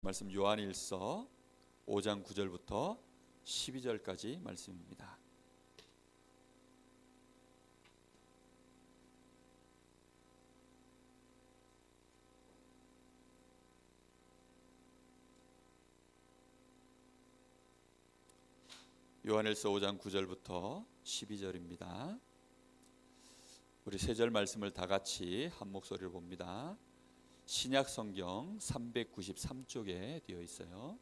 말씀 요한일서 5장 9절부터 12절까지 말씀입니다. 요한일서 5장 9절부터 12절입니다. 우리 세 절 말씀을 다 같이 한 목소리로 봅니다. 신약 성경 393쪽에 되어 있어요.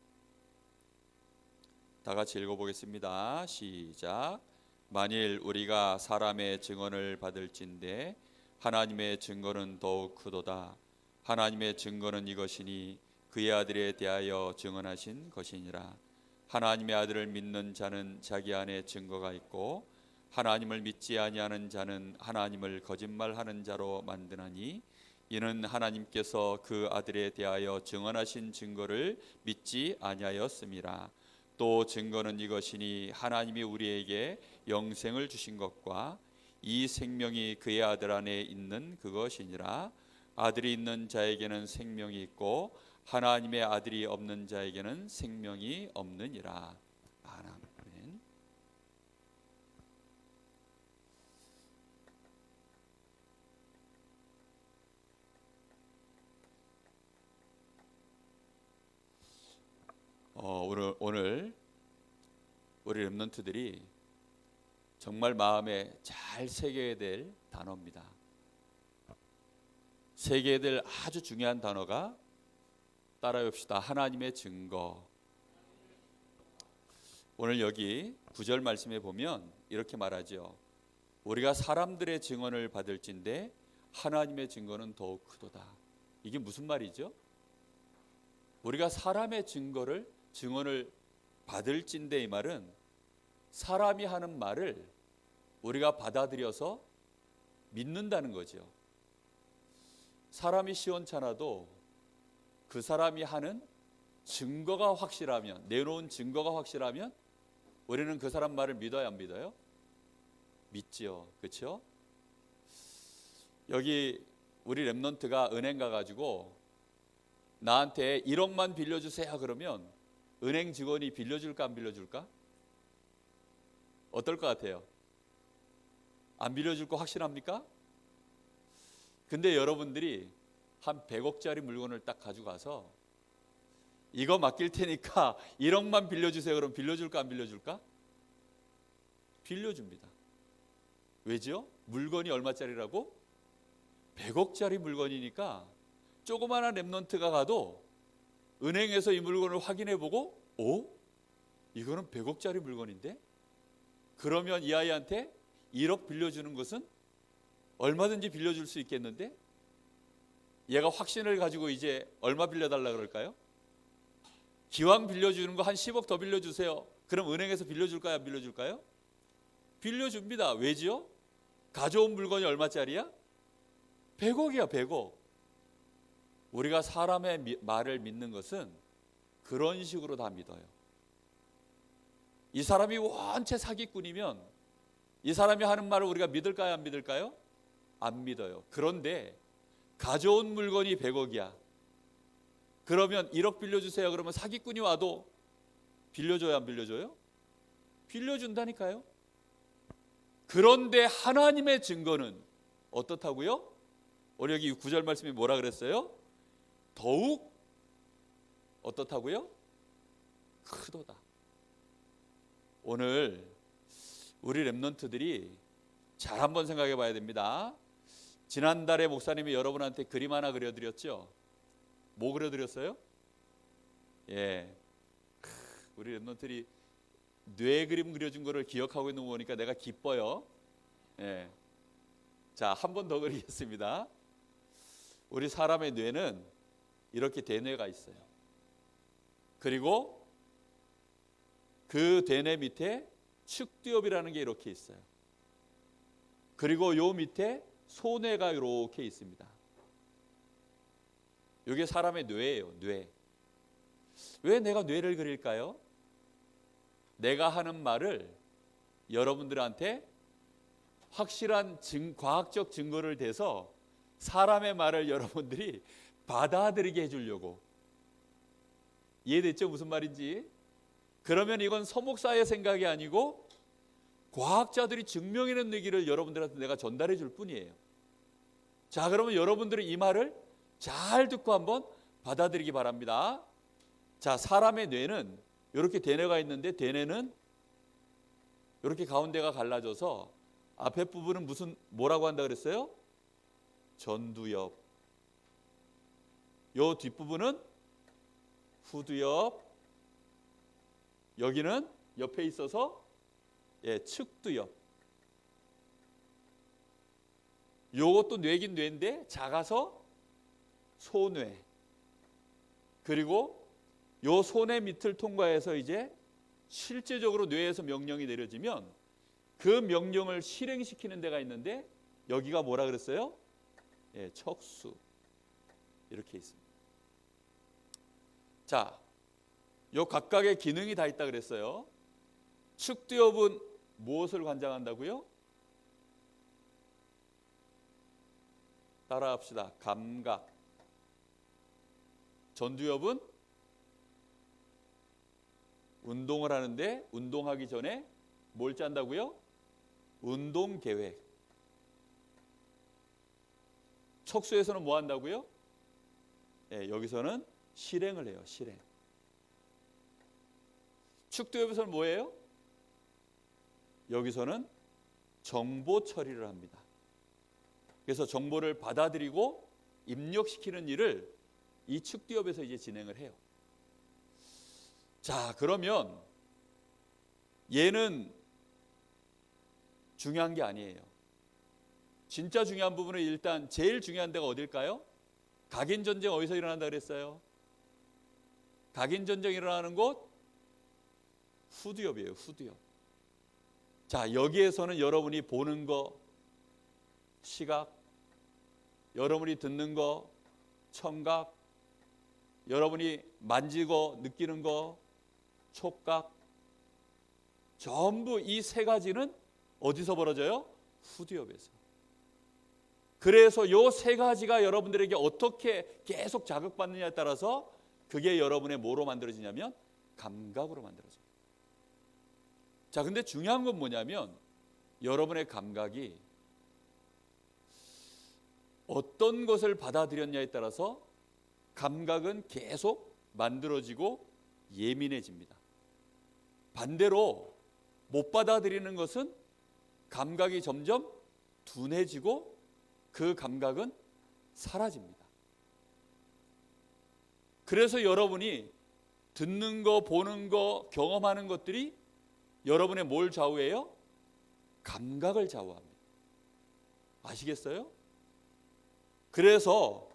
다 같이 읽어보겠습니다. 시작. 만일 우리가 사람의 증언을 받을진대 하나님의 증거는 더욱 크도다. 하나님의 증거는 이것이니 그의 아들에 대하여 증언하신 것이니라. 하나님의 아들을 믿는 자는 자기 안에 증거가 있고 하나님을 믿지 아니하는 자는 하나님을 거짓말하는 자로 만드나니 이는 하나님께서 그 아들에 대하여 증언하신 증거를 믿지 아니하였음이라. 또 증거는 이것이니 하나님이 우리에게 영생을 주신 것과 이 생명이 그의 아들 안에 있는 그것이니라. 아들이 있는 자에게는 생명이 있고 하나님의 아들이 없는 자에게는 생명이 없느니라. 아멘. 오늘 우리 렘넌트들이 정말 마음에 잘 새겨야 될 단어입니다. 새겨야 될 아주 중요한 단어가 따라해봅시다. 하나님의 증거. 오늘 여기 9절 말씀에 보면 이렇게 말하죠. 우리가 사람들의 증언을 받을진대 하나님의 증거는 더욱 크도다. 이게 무슨 말이죠? 우리가 사람의 증언을 받을진대, 이 말은 사람이 하는 말을 우리가 받아들여서 믿는다는 거죠. 사람이 시원찮아도 그 사람이 하는 증거가 확실하면, 내놓은 증거가 확실하면 우리는 그 사람 말을 믿어야 안 믿어요? 믿지요. 그렇죠? 여기 우리 렘넌트가 은행 가가지고 나한테 1억만 빌려주세요 그러면 은행 직원이 빌려줄까 안 빌려줄까? 어떨 것 같아요? 안 빌려줄 거 확실합니까? 근데 여러분들이 한 100억짜리 물건을 딱 가져가서 이거 맡길 테니까 1억만 빌려주세요 그럼 빌려줄까 안 빌려줄까? 빌려줍니다. 왜죠? 물건이 얼마짜리라고? 100억짜리 물건이니까 조그마한 렘넌트가 가도 은행에서 이 물건을 확인해보고 이거는 100억짜리 물건인데? 그러면 이 아이한테 1억 빌려주는 것은 얼마든지 빌려줄 수 있겠는데? 얘가 확신을 가지고 이제 얼마 빌려달라 그럴까요? 기왕 빌려주는 거 한 10억 더 빌려주세요. 그럼 은행에서 빌려줄까요? 안 빌려줄까요? 빌려줍니다. 왜지요? 가져온 물건이 얼마짜리야? 100억이야 100억. 우리가 사람의 말을 믿는 것은 그런 식으로 다 믿어요. 이 사람이 원체 사기꾼이면 이 사람이 하는 말을 우리가 믿을까요? 안 믿을까요? 안 믿어요. 그런데 가져온 물건이 100억이야. 그러면 1억 빌려주세요. 그러면 사기꾼이 와도 빌려줘요? 안 빌려줘요? 빌려준다니까요. 그런데 하나님의 증거는 어떻다고요? 우리 여기 9절 말씀이 뭐라 그랬어요? 더욱 어떻다고요? 크도다. 오늘 우리 렘넌트들이 잘 한번 생각해 봐야 됩니다. 지난달에 목사님이 여러분한테 그림 하나 그려드렸죠? 뭐 그려드렸어요? 우리 렘넌트들이 뇌 그림 그려준 거를 기억하고 있는 거 보니까 내가 기뻐요. 자, 한 번 더 그리겠습니다. 우리 사람의 뇌는 이렇게 대뇌가 있어요. 그리고 그 대뇌 밑에 측두엽이라는 게 이렇게 있어요. 그리고 요 밑에 소뇌가 이렇게 있습니다. 이게 사람의 뇌예요. 뇌. 왜 내가 뇌를 그릴까요? 내가 하는 말을 여러분들한테 확실한 과학적 증거를 대서 사람의 말을 여러분들이 받아들이게 해주려고. 이해됐죠? 무슨 말인지? 그러면 이건 서목사의 생각이 아니고 과학자들이 증명해낸 얘기를 여러분들한테 내가 전달해 줄 뿐이에요. 자, 그러면 여러분들은 이 말을 잘 듣고 한번 받아들이기 바랍니다. 자, 사람의 뇌는 이렇게 대뇌가 있는데, 대뇌는 이렇게 가운데가 갈라져서 앞에 부분은 뭐라고 한다 그랬어요? 전두엽. 요 뒷부분은 후두엽. 여기는 옆에 있어서 측두엽. 요것도 뇌긴 뇌인데 작아서 소뇌. 그리고 요 소뇌 밑을 통과해서 이제 실제적으로 뇌에서 명령이 내려지면 그 명령을 실행시키는 데가 있는데, 여기가 뭐라 그랬어요? 척수. 이렇게 있습니다. 자, 요 각각의 기능이 다 있다 그랬어요. 측두엽은 무엇을 관장한다고요? 따라합시다. 감각. 전두엽은 운동을 하는데, 운동하기 전에 뭘 짠다고요? 운동 계획. 척수에서는 뭐 한다고요? 여기서는 실행을 해요. 실행. 측두엽에서는 뭐예요? 여기서는 정보 처리를 합니다. 그래서 정보를 받아들이고 입력시키는 일을 이 측두엽에서 이제 진행을 해요. 자, 그러면 얘는 중요한 게 아니에요. 진짜 중요한 부분은 일단 제일 중요한 데가 어딜까요? 각인 전쟁 어디서 일어난다 그랬어요? 각인 전쟁이 일어나는 곳 후두엽이에요. 후두엽. 자, 여기에서는 여러분이 보는 거 시각, 여러분이 듣는 거 청각, 여러분이 만지고 느끼는 거 촉각, 전부 이 세 가지는 어디서 벌어져요? 후두엽에서. 그래서 이 세 가지가 여러분들에게 어떻게 계속 자극받느냐에 따라서 그게 여러분의 뭐로 만들어지냐면 감각으로 만들어져요. 자, 근데 중요한 건 뭐냐면 여러분의 감각이 어떤 것을 받아들였냐에 따라서 감각은 계속 만들어지고 예민해집니다. 반대로 못 받아들이는 것은 감각이 점점 둔해지고 그 감각은 사라집니다. 그래서 여러분이 듣는 거, 보는 거, 경험하는 것들이 여러분의 뭘 좌우해요? 감각을 좌우합니다. 아시겠어요? 그래서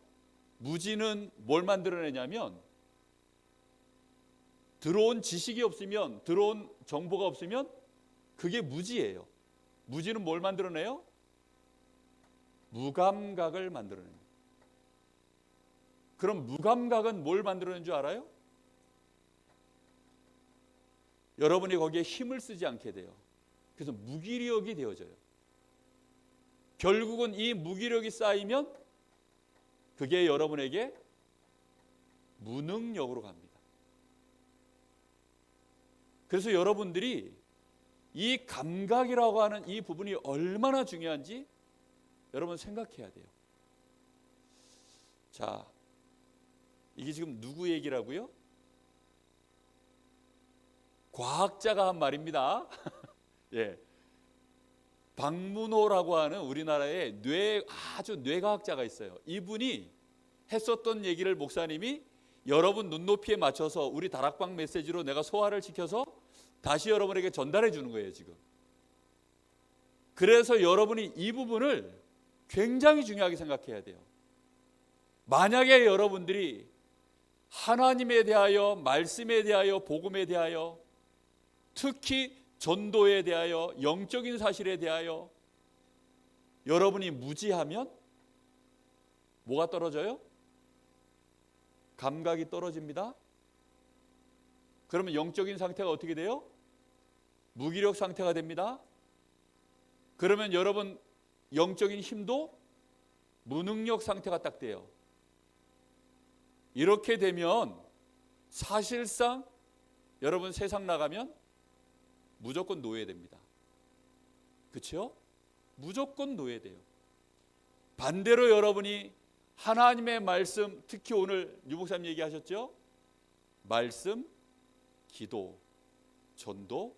무지는 뭘 만들어내냐면 들어온 지식이 없으면, 들어온 정보가 없으면 그게 무지예요. 무지는 뭘 만들어내요? 무감각을 만들어냅니다. 그럼 무감각은 뭘 만들어내는 줄 알아요? 여러분이 거기에 힘을 쓰지 않게 돼요. 그래서 무기력이 되어져요. 결국은 이 무기력이 쌓이면 그게 여러분에게 무능력으로 갑니다. 그래서 여러분들이 이 감각이라고 하는 이 부분이 얼마나 중요한지 여러분 생각해야 돼요. 자, 이게 지금 누구 얘기라고요? 과학자가 한 말입니다. 예, 박문호라고 하는 우리나라의 아주 뇌과학자가 있어요. 이분이 했었던 얘기를 목사님이 여러분 눈높이에 맞춰서 우리 다락방 메시지로 내가 소화를 시켜서 다시 여러분에게 전달해 주는 거예요, 지금. 그래서 여러분이 이 부분을 굉장히 중요하게 생각해야 돼요. 만약에 여러분들이 하나님에 대하여, 말씀에 대하여, 복음에 대하여, 특히 전도에 대하여, 영적인 사실에 대하여 여러분이 무지하면 뭐가 떨어져요? 감각이 떨어집니다. 그러면 영적인 상태가 어떻게 돼요? 무기력 상태가 됩니다. 그러면 여러분 영적인 힘도 무능력 상태가 딱 돼요. 이렇게 되면 사실상 여러분 세상 나가면 무조건 노예됩니다. 그렇죠? 무조건 노예돼요. 반대로 여러분이 하나님의 말씀, 특히 오늘 유 목사님 얘기하셨죠? 말씀, 기도, 전도,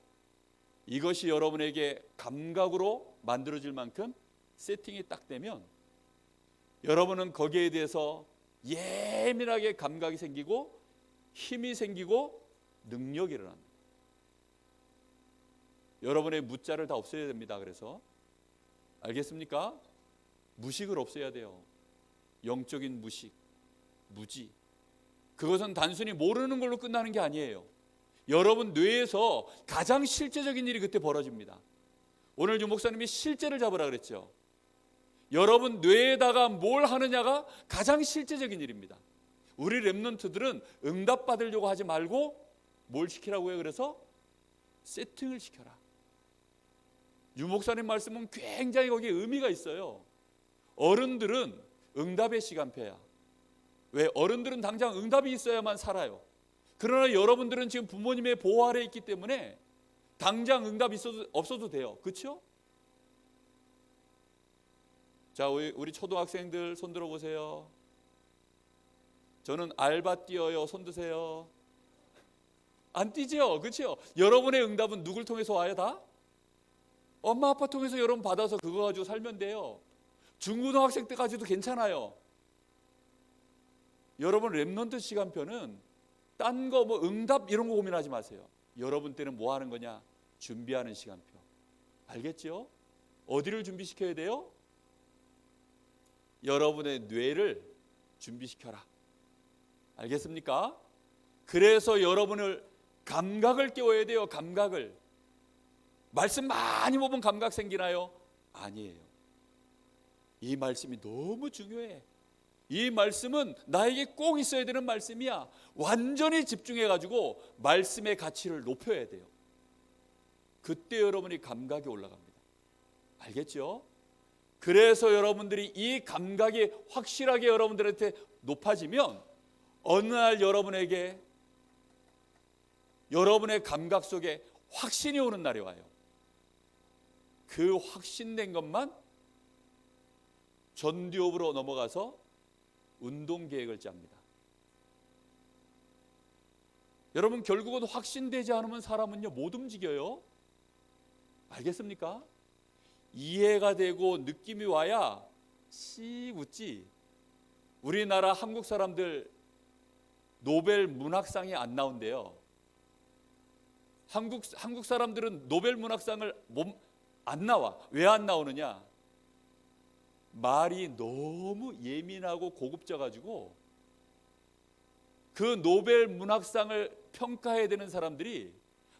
이것이 여러분에게 감각으로 만들어질 만큼 세팅이 딱 되면 여러분은 거기에 대해서 예민하게 감각이 생기고 힘이 생기고 능력이 일어납니다. 여러분의 무자를 다 없애야 됩니다. 그래서 알겠습니까? 무식을 없애야 돼요. 영적인 무식, 무지. 그것은 단순히 모르는 걸로 끝나는 게 아니에요. 여러분 뇌에서 가장 실제적인 일이 그때 벌어집니다. 오늘 유 목사님이 실제를 잡으라 그랬죠. 여러분 뇌에다가 뭘 하느냐가 가장 실제적인 일입니다. 우리 랩런트들은 응답받으려고 하지 말고 뭘 시키라고 해요? 그래서 세팅을 시켜라. 유 목사님 말씀은 굉장히 거기에 의미가 있어요. 어른들은 응답의 시간표야. 왜? 어른들은 당장 응답이 있어야만 살아요. 그러나 여러분들은 지금 부모님의 보호 아래에 있기 때문에 당장 응답이 없어도 돼요. 그렇죠? 자, 우리 초등학생들 손 들어보세요. 저는 알바 뛰어요. 손 드세요. 안 뛰죠? 그렇죠? 여러분의 응답은 누굴 통해서 와요? 다? 엄마 아빠 통해서 여러분 받아서 그거 가지고 살면 돼요. 중고등학생 때까지도 괜찮아요. 여러분 랩런트 시간표는 딴 거 뭐 응답 이런 거 고민하지 마세요. 여러분 때는 뭐 하는 거냐? 준비하는 시간표. 알겠죠? 어디를 준비시켜야 돼요? 여러분의 뇌를 준비시켜라. 알겠습니까? 그래서 여러분을 감각을 깨워야 돼요. 감각을. 말씀 많이 보면 감각 생기나요? 아니에요. 이 말씀이 너무 중요해. 이 말씀은 나에게 꼭 있어야 되는 말씀이야. 완전히 집중해가지고 말씀의 가치를 높여야 돼요. 그때 여러분이 감각이 올라갑니다. 알겠죠? 그래서 여러분들이 이 감각이 확실하게 여러분들한테 높아지면 어느 날 여러분에게 여러분의 감각 속에 확신이 오는 날이 와요. 그 확신된 것만 전두엽으로 넘어가서 운동 계획을 짭니다. 여러분 결국은 확신되지 않으면 사람은요 못 움직여요. 알겠습니까? 이해가 되고 느낌이 와야 씩 웃지. 우리나라 한국 사람들 노벨 문학상이 안 나온대요. 한국 사람들은 노벨 문학상을 안 나와. 왜 안 나오느냐? 말이 너무 예민하고 고급져가지고 그 노벨 문학상을 평가해야 되는 사람들이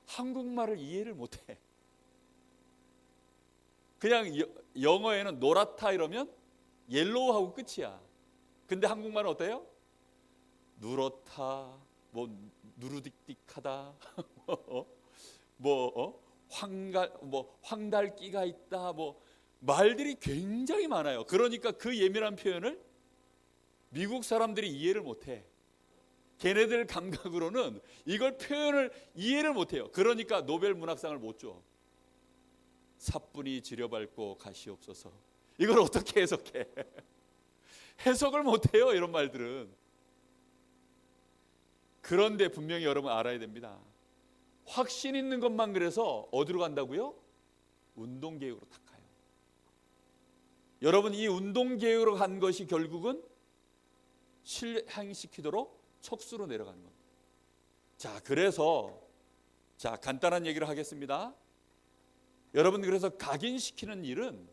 한국말을 이해를 못해. 그냥 영어에는 노랗다 이러면 옐로우하고 끝이야. 근데 한국말은 어때요? 누렇다, 뭐 누르딕딕하다, 황달기가 있다, 뭐 말들이 굉장히 많아요. 그러니까 그 예민한 표현을 미국 사람들이 이해를 못해. 걔네들 감각으로는 이걸 표현을 이해를 못해요. 그러니까 노벨 문학상을 못 줘. 사뿐히 지려밟고 가시옵소서. 이걸 어떻게 해석해? 해석을 못해요. 이런 말들은. 그런데 분명히 여러분 알아야 됩니다. 확신 있는 것만 그래서 어디로 간다고요? 운동계획으로 탁 가요. 여러분 이 운동계획으로 간 것이 결국은 실행시키도록 척수로 내려가는 겁니다. 자, 그래서 간단한 얘기를 하겠습니다. 여러분 그래서 각인시키는 일은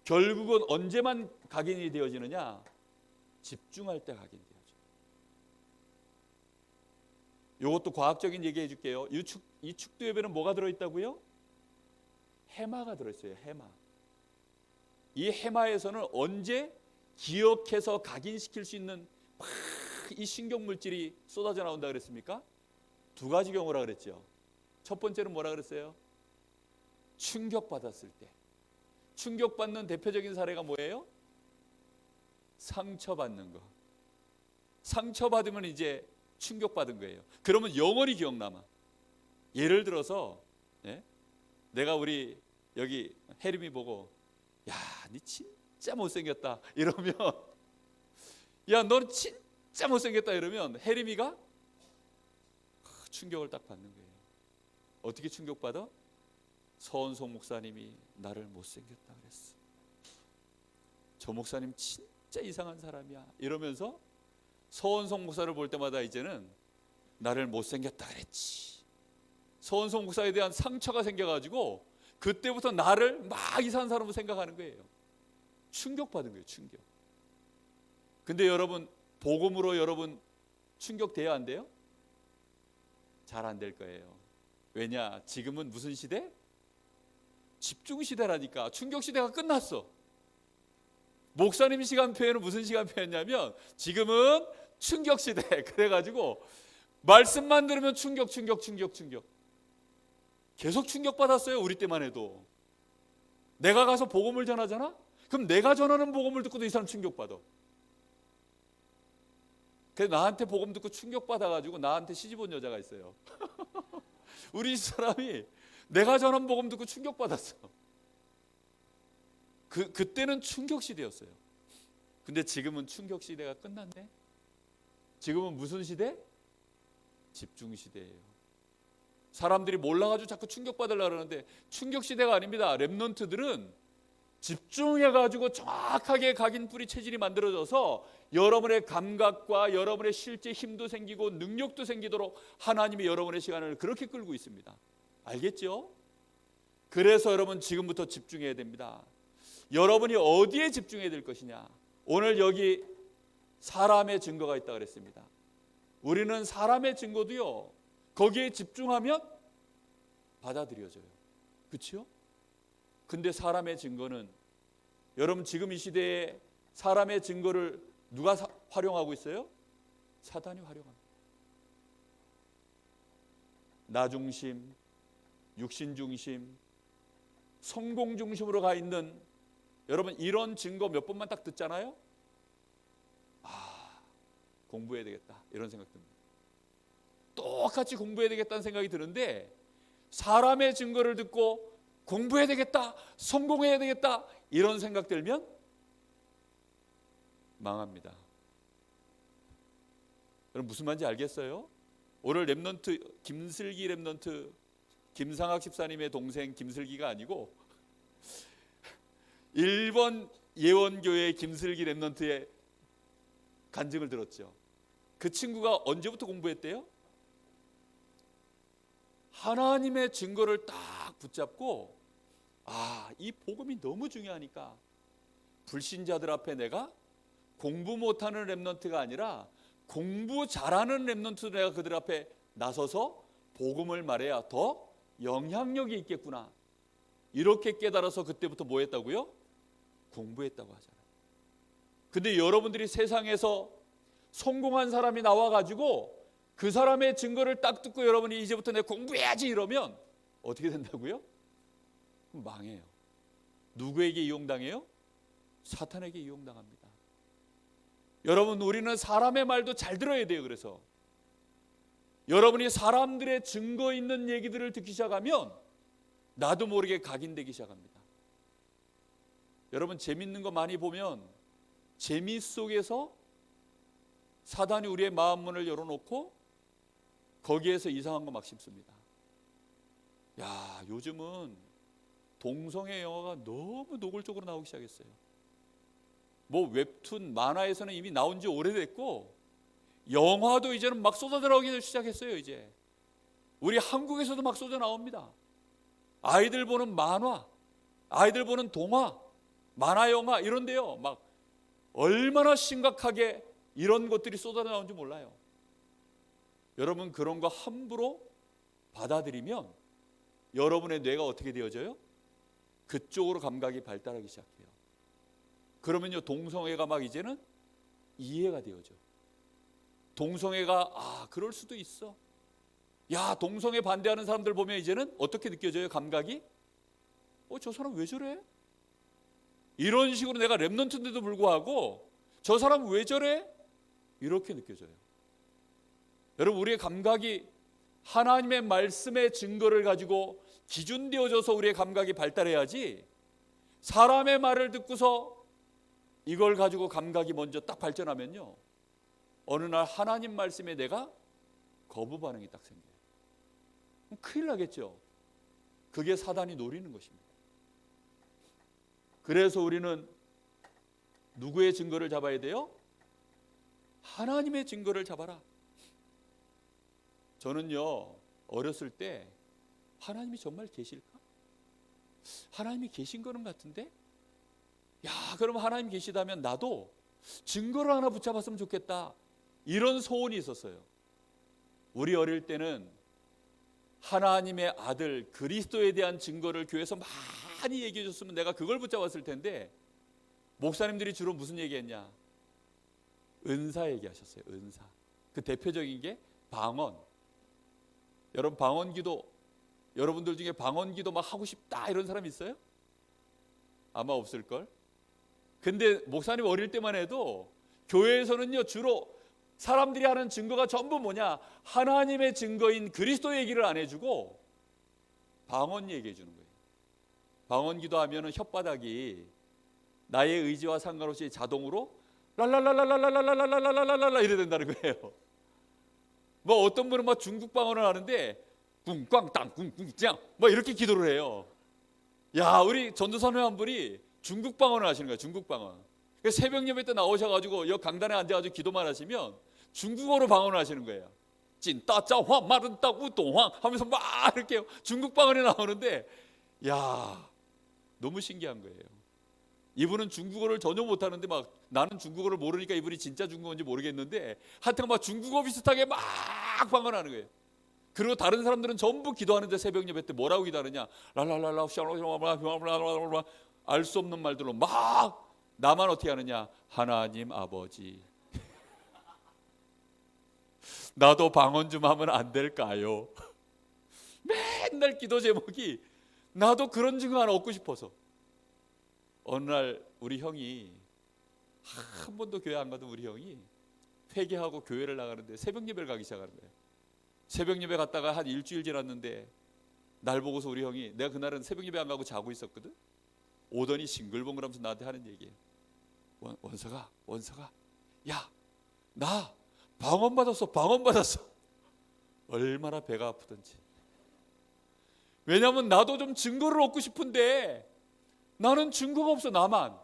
결국은 언제만 각인이 되어지느냐? 집중할 때 각인되어져요. 이것도 과학적인 얘기 해줄게요. 이 축두엽에는 뭐가 들어있다고요? 해마가 들어있어요. 해마. 이 해마에서는 언제 기억해서 각인시킬 수 있는 이 신경물질이 쏟아져 나온다 그랬습니까? 두 가지 경우라 그랬죠. 첫 번째는 뭐라 그랬어요? 충격받았을 때. 충격받는 대표적인 사례가 뭐예요? 상처받는 거. 상처받으면 이제 충격받은 거예요. 그러면 영원히 기억남아. 예를 들어서 내가 우리 여기 혜림이 보고 야, 니 진짜 못생겼다 이러면 야, 너는 진짜 못생겼다 이러면 혜림이가 충격을 딱 받는 거예요. 어떻게 충격받아? 서원송 목사님이 나를 못생겼다 그랬어. 저 목사님 진짜 이상한 사람이야 이러면서 서원송 목사를 볼 때마다 이제는 나를 못생겼다 그랬지. 서원송 목사에 대한 상처가 생겨가지고 그때부터 나를 막 이상한 사람으로 생각하는 거예요. 충격받은 거예요. 충격. 근데 여러분, 복음으로 여러분 충격돼야 안 돼요? 잘 안 될 거예요. 왜냐? 지금은 무슨 시대? 집중 시대라니까. 충격 시대가 끝났어. 목사님 시간표에는 무슨 시간표였냐면 지금은 충격 시대. 그래가지고 말씀만 들으면 충격. 계속 충격받았어요. 우리 때만 해도. 내가 가서 복음을 전하잖아? 그럼 내가 전하는 복음을 듣고도 이 사람 충격받아. 그래서 나한테 복음 듣고 충격받아가지고 나한테 시집 온 여자가 있어요. 우리 사람이 내가 전한 복음 듣고 충격받았어. 그때는 충격 시대였어요. 근데 지금은 충격 시대가 끝났네. 지금은 무슨 시대? 집중 시대예요. 사람들이 몰라가지고 자꾸 충격받으려고 그러는데 충격 시대가 아닙니다. 랩넌트들은 집중해가지고 정확하게 각인 뿌리 체질이 만들어져서 여러분의 감각과 여러분의 실제 힘도 생기고 능력도 생기도록 하나님이 여러분의 시간을 그렇게 끌고 있습니다. 알겠죠? 그래서 여러분 지금부터 집중해야 됩니다. 여러분이 어디에 집중해야 될 것이냐. 오늘 여기 사람의 증거가 있다고 그랬습니다. 우리는 사람의 증거도요, 거기에 집중하면 받아들여져요. 그렇죠? 근데 사람의 증거는, 여러분 지금 이 시대에 사람의 증거를 누가 활용하고 있어요? 사단이 활용합니다. 나 중심, 육신 중심, 성공 중심으로 가 있는, 여러분 이런 증거 몇 번만 딱 듣잖아요. 공부해야 되겠다 이런 생각 듭니다. 똑같이 공부해야 되겠다는 생각이 드는데 사람의 증거를 듣고 공부해야 되겠다, 성공해야 되겠다 이런 생각 들면 망합니다. 여러분 무슨 말인지 알겠어요? 오늘 랩넌트, 김슬기 랩넌트, 김상학 집사님의 동생 김슬기가 아니고 일본 예원교회 김슬기 랩넌트의 간증을 들었죠. 그 친구가 언제부터 공부했대요? 하나님의 증거를 딱 붙잡고 이 복음이 너무 중요하니까 불신자들 앞에 내가 공부 못하는 랩넌트가 아니라 공부 잘하는 랩넌트도 내가 그들 앞에 나서서 복음을 말해야 더 영향력이 있겠구나. 이렇게 깨달아서 그때부터 뭐 했다고요? 공부했다고 하잖아요. 근데 여러분들이 세상에서 성공한 사람이 나와가지고 그 사람의 증거를 딱 듣고 여러분이 이제부터 내가 공부해야지 이러면 어떻게 된다고요? 망해요. 누구에게 이용당해요? 사탄에게 이용당합니다. 여러분 우리는 사람의 말도 잘 들어야 돼요. 그래서 여러분이 사람들의 증거 있는 얘기들을 듣기 시작하면 나도 모르게 각인되기 시작합니다. 여러분 재밌는 거 많이 보면 재미 속에서 사단이 우리의 마음 문을 열어놓고 거기에서 이상한 거 막 심습니다. 야, 요즘은 동성애 영화가 너무 노골적으로 나오기 시작했어요. 뭐 웹툰, 만화에서는 이미 나온 지 오래됐고 영화도 이제는 막 쏟아 들어오기 시작했어요. 이제 우리 한국에서도 막 쏟아 나옵니다. 아이들 보는 만화, 아이들 보는 동화, 만화 영화 이런데요, 막 얼마나 심각하게 이런 것들이 쏟아 나오는지 몰라요. 여러분 그런 거 함부로 받아들이면 여러분의 뇌가 어떻게 되어져요? 그쪽으로 감각이 발달하기 시작해요. 그러면요 동성애가 막 이제는 이해가 되어져. 동성애가 그럴 수도 있어. 야, 동성애 반대하는 사람들 보면 이제는 어떻게 느껴져요? 감각이? 저 사람 왜 저래? 이런 식으로 내가 랩넌트인데도 불구하고 저 사람 왜 저래? 이렇게 느껴져요. 여러분, 우리의 감각이 하나님의 말씀의 증거를 가지고 기준되어져서 우리의 감각이 발달해야지, 사람의 말을 듣고서 이걸 가지고 감각이 먼저 딱 발전하면요, 어느 날 하나님 말씀에 내가 거부 반응이 딱 생겨요. 그럼 큰일 나겠죠. 그게 사단이 노리는 것입니다. 그래서 우리는 누구의 증거를 잡아야 돼요? 하나님의 증거를 잡아라. 저는요, 어렸을 때 하나님이 정말 계실까? 하나님이 계신 거는 같은데? 야, 그럼 하나님 계시다면 나도 증거를 하나 붙잡았으면 좋겠다, 이런 소원이 있었어요. 우리 어릴 때는 하나님의 아들 그리스도에 대한 증거를 교회에서 많이 얘기해 줬으면 내가 그걸 붙잡았을 텐데, 목사님들이 주로 무슨 얘기했냐? 은사 얘기하셨어요. 은사. 그 대표적인 게 방언. 여러분, 방언기도, 여러분들 중에 방언기도 막 하고 싶다 이런 사람 있어요? 아마 없을걸? 근데 목사님 어릴 때만 해도 교회에서는요, 주로 사람들이 하는 증거가 전부 뭐냐? 하나님의 증거인 그리스도 얘기를 안 해주고 방언 얘기해 주는 거예요. 방언기도 하면은 혓바닥이 나의 의지와 상관없이 자동으로 랄랄랄랄랄랄랄랄랄랄랄랄라 이래 된다는 거예요. 뭐 어떤 분은 막 중국 방언을 하는데 꿍꽝땅 꿍꿍짱 뭐 이렇게 기도를 해요. 야, 우리 전도사님 한 분이 중국 방언을 하시는 거예요. 중국 방언. 새벽 예배 때 나오셔가지고 여기 강단에 앉아가지고 기도만 하시면 중국어로 방언을 하시는 거예요. 찐따짜황 마른따 우동황 하면서 막 이렇게 중국 방언이 나오는데, 야, 너무 신기한 거예요. 이분은 중국어를 전혀 못하는데 막 나는 중국어를 모르니까 이분이 진짜 중국어인지 모르겠는데 하여튼 막 중국어 비슷하게 막 방언하는 거예요. 그리고 다른 사람들은 전부 기도하는데 새벽 예배 때 뭐라고 기도하느냐? 랄랄랄라 알 수 없는 말들로 막, 나만 어떻게 하느냐? 하나님 아버지, 나도 방언 좀 하면 안 될까요? 맨날 기도 제목이 나도 그런 증거 하나 얻고 싶어서. 어느 날 우리 형이, 한 번도 교회 안 가던 우리 형이 회개하고 교회를 나가는데 새벽 예배를 가기 시작하는 거예요. 새벽 예배 갔다가 한 일주일 지났는데 날 보고서 우리 형이, 내가 그날은 새벽 예배 안 가고 자고 있었거든. 오더니 싱글벙글하면서 나한테 하는 얘기예요. 원서가 야, 나 방언 받았어. 얼마나 배가 아프던지. 왜냐하면 나도 좀 증거를 얻고 싶은데 나는 증거가 없어, 나만.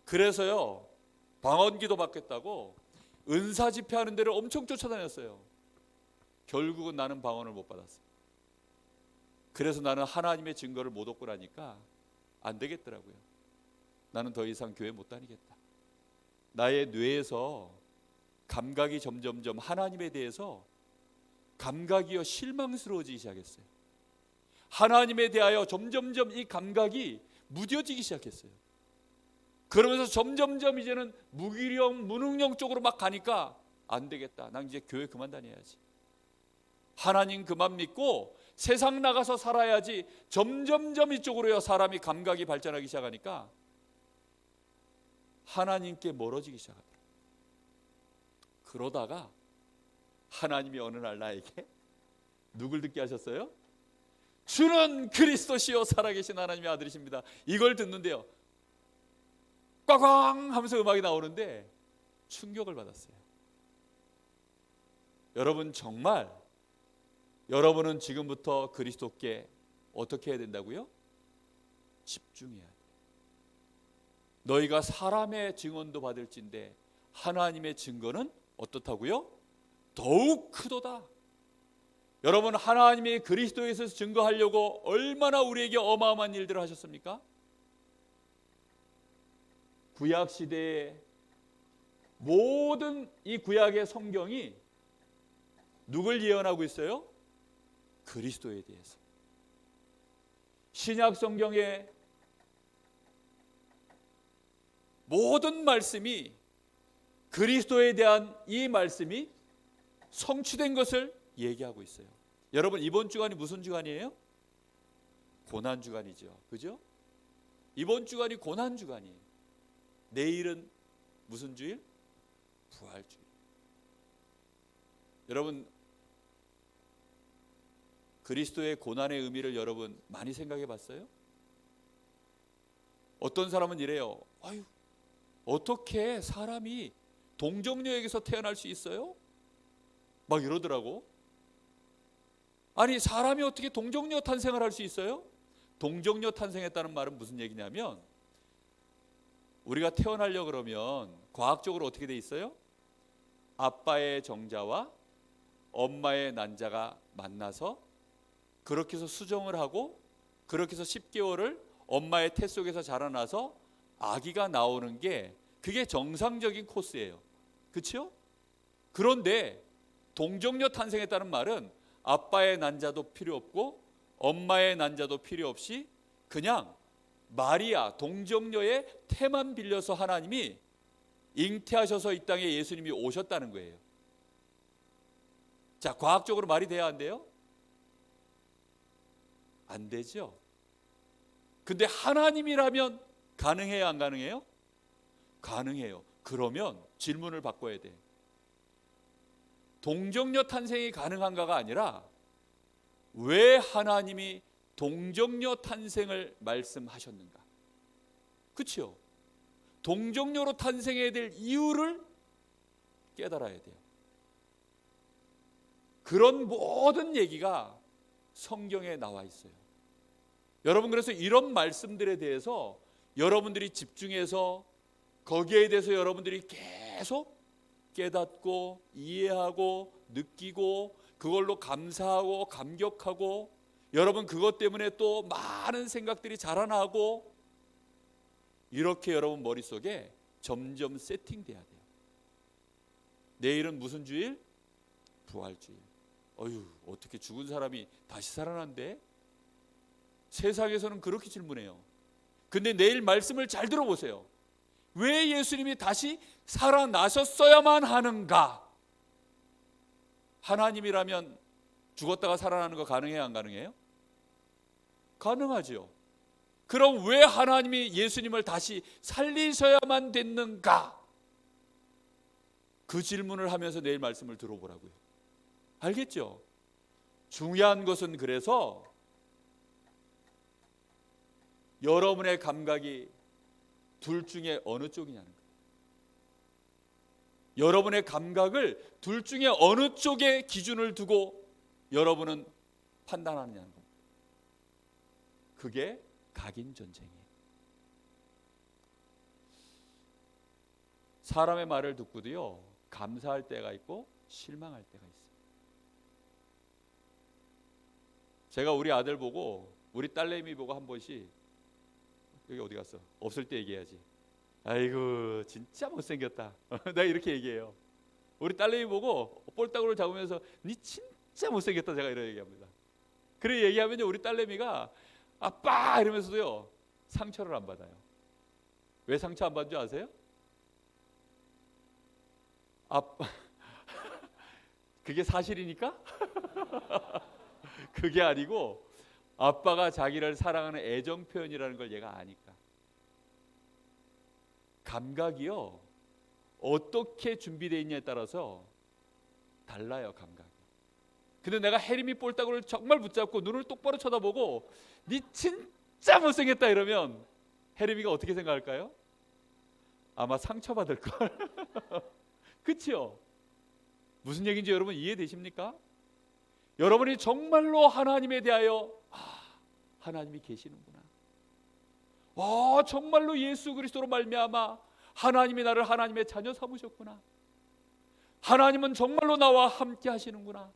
그래서요, 방언 기도 받겠다고 은사 집회하는 데를 엄청 쫓아다녔어요. 결국은 나는 방언을 못 받았어요. 그래서 나는 하나님의 증거를 못 얻고 나니까 안 되겠더라고요. 나는 더 이상 교회 못 다니겠다. 나의 뇌에서 감각이 점점점 하나님에 대해서 감각이요 실망스러워지기 시작했어요. 하나님에 대하여 점점점 이 감각이 무뎌지기 시작했어요. 그러면서 점점점 이제는 무기력, 무능력 쪽으로 막 가니까 안 되겠다. 난 이제 교회 그만 다녀야지. 하나님 그만 믿고 세상 나가서 살아야지. 점점점 이쪽으로요 사람이 감각이 발전하기 시작하니까 하나님께 멀어지기 시작하더라고요. 그러다가 하나님이 어느 날 나에게 누굴 듣게 하셨어요? 주는 그리스도시요 살아계신 하나님의 아들이십니다. 이걸 듣는데요, 꽝꽝 하면서 음악이 나오는데 충격을 받았어요. 여러분, 정말 여러분은 지금부터 그리스도께 어떻게 해야 된다고요? 집중해야 돼요. 너희가 사람의 증언도 받을진데 하나님의 증거는 어떻다고요? 더욱 크도다. 여러분, 하나님이 그리스도에서 증거하려고 얼마나 우리에게 어마어마한 일들을 하셨습니까? 구약 시대의 모든 이 구약의 성경이 누굴 예언하고 있어요? 그리스도에 대해서. 신약 성경의 모든 말씀이 그리스도에 대한 이 말씀이 성취된 것을 얘기하고 있어요. 여러분, 이번 주간이 무슨 주간이에요? 고난 주간이죠. 그죠? 이번 주간이 고난 주간이에요. 내일은 무슨 주일? 부활 주일. 여러분, 그리스도의 고난의 의미를 여러분 많이 생각해 봤어요? 어떤 사람은 이래요. 아유, 어떻게 사람이 동정녀에게서 태어날 수 있어요? 막 이러더라고. 아니, 사람이 어떻게 동정녀 탄생을 할 수 있어요? 동정녀 탄생했다는 말은 무슨 얘기냐면, 우리가 태어나려 그러면 과학적으로 어떻게 돼 있어요? 아빠의 정자와 엄마의 난자가 만나서 그렇게 해서 수정을 하고, 그렇게 해서 10개월을 엄마의 태 속에서 자라나서 아기가 나오는 게, 그게 정상적인 코스예요. 그렇죠? 그런데 동정녀 탄생했다는 말은 아빠의 난자도 필요 없고 엄마의 난자도 필요 없이 그냥 마리아 동정녀의 태만 빌려서 하나님이 잉태하셔서 이 땅에 예수님이 오셨다는 거예요. 자, 과학적으로 말이 돼야 안 돼요? 안 되죠. 근데 하나님이라면 가능해요, 안 가능해요? 가능해요. 그러면 질문을 바꿔야 돼. 동정녀 탄생이 가능한가가 아니라 왜 하나님이 동정녀 탄생을 말씀하셨는가? 그렇죠? 동정녀로 탄생해야 될 이유를 깨달아야 돼요. 그런 모든 얘기가 성경에 나와 있어요. 여러분, 그래서 이런 말씀들에 대해서 여러분들이 집중해서 거기에 대해서 여러분들이 계속 깨닫고 이해하고 느끼고 그걸로 감사하고 감격하고, 여러분 그것 때문에 또 많은 생각들이 자라나고, 이렇게 여러분 머릿속에 점점 세팅돼야 돼요. 내일은 무슨 주일? 부활주일. 어휴, 어떻게 죽은 사람이 다시 살아난대? 세상에서는 그렇게 질문해요. 근데 내일 말씀을 잘 들어보세요. 왜 예수님이 다시 살아나셨어야만 하는가? 하나님이라면 죽었다가 살아나는 거 가능해요, 안 가능해요? 가능하죠. 그럼 왜 하나님이 예수님을 다시 살리셔야만 됐는가? 그 질문을 하면서 내일 말씀을 들어보라고요. 알겠죠? 중요한 것은 그래서 여러분의 감각이 둘 중에 어느 쪽이냐는 거예요. 여러분의 감각을 둘 중에 어느 쪽에 기준을 두고 여러분은 판단하느냐는 겁니다. 그게 각인 전쟁이에요. 사람의 말을 듣고도요, 감사할 때가 있고 실망할 때가 있어요. 제가 우리 아들 보고, 우리 딸내미 보고 한 번씩, 여기 어디 갔어? 없을 때 얘기해야지. 아이고 진짜 못생겼다. 내가 이렇게 얘기해요. 우리 딸내미 보고 볼따구를 잡으면서 니 진짜 못생겼다, 제가 이렇게 얘기합니다. 그래 얘기하면요, 우리 딸내미가 아빠 이러면서도요 상처를 안 받아요. 왜 상처 안 받는 줄 아세요? 아빠 그게 사실이니까? 그게 아니고 아빠가 자기를 사랑하는 애정 표현이라는 걸 얘가 아니까. 감각이요, 어떻게 준비되어 있냐에 따라서 달라요, 감각이. 근데 내가 혜림이 볼따구를 정말 붙잡고 눈을 똑바로 쳐다보고 니 진짜 못생겼다 이러면 혜림이가 어떻게 생각할까요? 아마 상처받을걸. 그치요? 무슨 얘기인지 여러분 이해되십니까? 여러분이 정말로 하나님에 대하여 하나님이 계시는구나, 정말로 예수 그리스도로 말미암아 하나님이 나를 하나님의 자녀 삼으셨구나, 하나님은 정말로 나와 함께 하시는구나,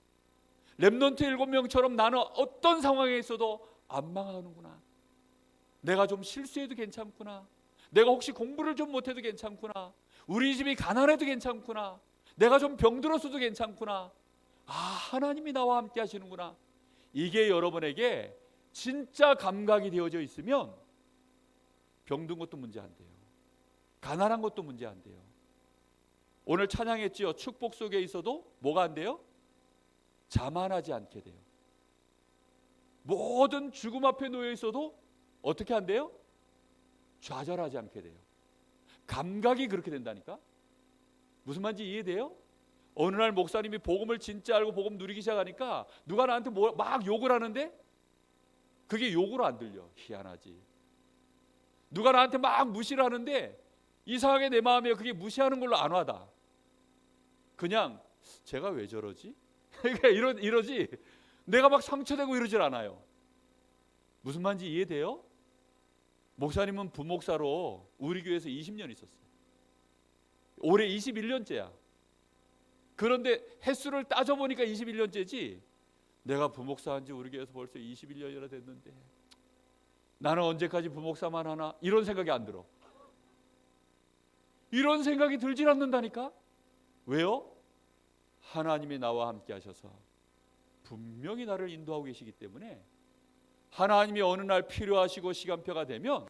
렘넌트 7명처럼 나는 어떤 상황에 있어도 안 망하는구나, 내가 좀 실수해도 괜찮구나, 내가 혹시 공부를 좀 못해도 괜찮구나, 우리 집이 가난해도 괜찮구나, 내가 좀 병들었어도 괜찮구나, 하나님이 나와 함께 하시는구나. 이게 여러분에게 진짜 감각이 되어져 있으면 병든 것도 문제 안 돼요. 가난한 것도 문제 안 돼요. 오늘 찬양했지요. 축복 속에 있어도 뭐가 안 돼요? 자만하지 않게 돼요. 모든 죽음 앞에 놓여 있어도 어떻게 안 돼요? 좌절하지 않게 돼요. 감각이 그렇게 된다니까. 무슨 말인지 이해돼요? 어느 날 목사님이 복음을 진짜 알고 복음 누리기 시작하니까 누가 나한테 막 욕을 하는데 그게 욕으로 안 들려. 희한하지. 누가 나한테 막 무시를 하는데 이상하게 내 마음에 그게 무시하는 걸로 안 와닿아. 그냥 제가 왜 저러지? 그러니까 이러지. 내가 막 상처되고 이러질 않아요. 무슨 말인지 이해돼요? 목사님은 부목사로 우리 교회에서 20년 있었어요. 올해 21년째야. 그런데 횟수를 따져보니까 21년째지 내가 부목사한 지 우리 교회에서 벌써 21년이나 됐는데 나는 언제까지 부목사만 하나? 이런 생각이 안 들어. 이런 생각이 들질 않는다니까. 왜요? 하나님이 나와 함께 하셔서 분명히 나를 인도하고 계시기 때문에 하나님이 어느 날 필요하시고 시간표가 되면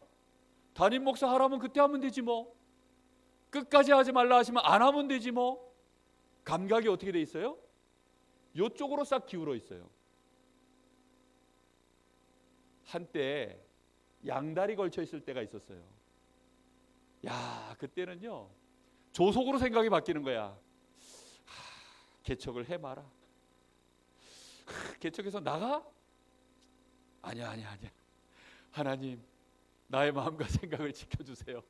담임 목사 하라면 그때 하면 되지 뭐. 끝까지 하지 말라 하시면 안 하면 되지 뭐. 감각이 어떻게 돼 있어요? 이쪽으로 싹 기울어 있어요. 한때 양다리 걸쳐 있을 때가 있었어요. 야, 그때는요 조속으로 생각이 바뀌는 거야. 개척을 해마라. 개척해서 나가? 아니야. 하나님 나의 마음과 생각을 지켜주세요.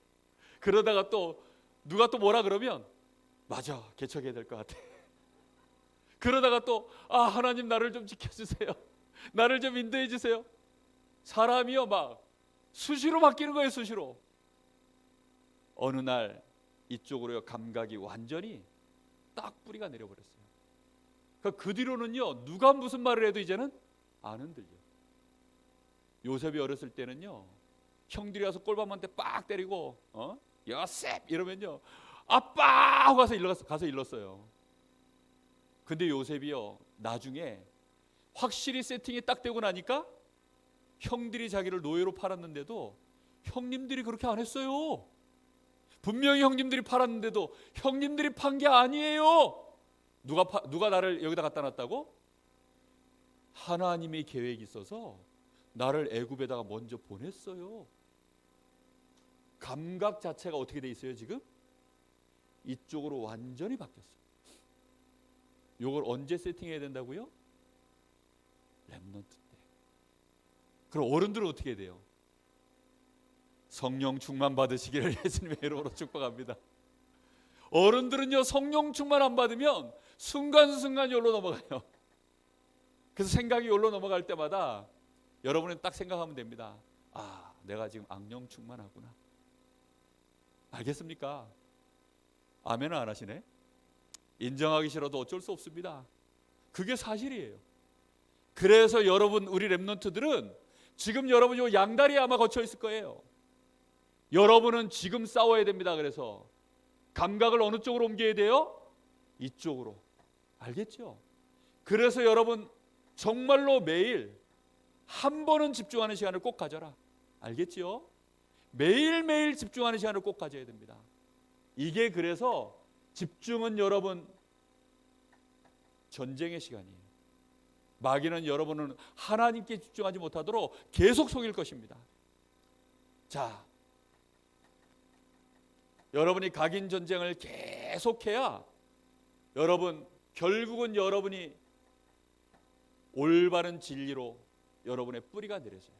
그러다가 또 누가 또 뭐라 그러면 맞아, 개척해야 될 것 같아. 그러다가 또 하나님 나를 좀 지켜주세요. 나를 좀 인도해 주세요. 사람이요 막 수시로 바뀌는 거예요. 수시로. 어느 날 이쪽으로요 감각이 완전히 딱 뿌리가 내려버렸어요. 그 뒤로는요 누가 무슨 말을 해도 이제는 안 흔들려. 요셉이 어렸을 때는요 형들이 와서 꼴밤한테 빡 때리고 요셉 이러면요 아빠 하고 가서 일렀어요. 근데 요셉이요 나중에 확실히 세팅이 딱 되고 나니까 형들이 자기를 노예로 팔았는데도 형님들이 그렇게 안 했어요. 분명히 형님들이 팔았는데도 형님들이 판 게 아니에요. 누가 나를 여기다 갖다 놨다고? 하나님의 계획이 있어서 나를 애굽에다가 먼저 보냈어요. 감각 자체가 어떻게 돼 있어요 지금? 이쪽으로 완전히 바뀌었어요. 이걸 언제 세팅해야 된다고요? 렘넌트 때. 그럼 어른들은 어떻게 해야 돼요? 성령 충만 받으시기를 예수님의 이름으로 축복합니다. 어른들은요 성령 충만 안 받으면 순간순간 여기로 넘어가요. 그래서 생각이 여기로 넘어갈 때마다 여러분은 딱 생각하면 됩니다. 내가 지금 악령 충만하구나. 알겠습니까? 아멘은 안 하시네. 인정하기 싫어도 어쩔 수 없습니다. 그게 사실이에요. 그래서 여러분 우리 렘넌트들은 지금 여러분 요 양다리에 아마 거쳐 있을 거예요. 여러분은 지금 싸워야 됩니다. 그래서 감각을 어느 쪽으로 옮겨야 돼요? 이쪽으로. 알겠죠? 그래서 여러분 정말로 매일 한 번은 집중하는 시간을 꼭 가져라. 알겠지요? 매일매일 집중하는 시간을 꼭 가져야 됩니다. 이게 그래서 집중은 여러분 전쟁의 시간이에요. 마귀는 여러분은 하나님께 집중하지 못하도록 계속 속일 것입니다. 자, 여러분이 각인 전쟁을 계속해야 여러분 결국은 여러분이 올바른 진리로 여러분의 뿌리가 내려져요.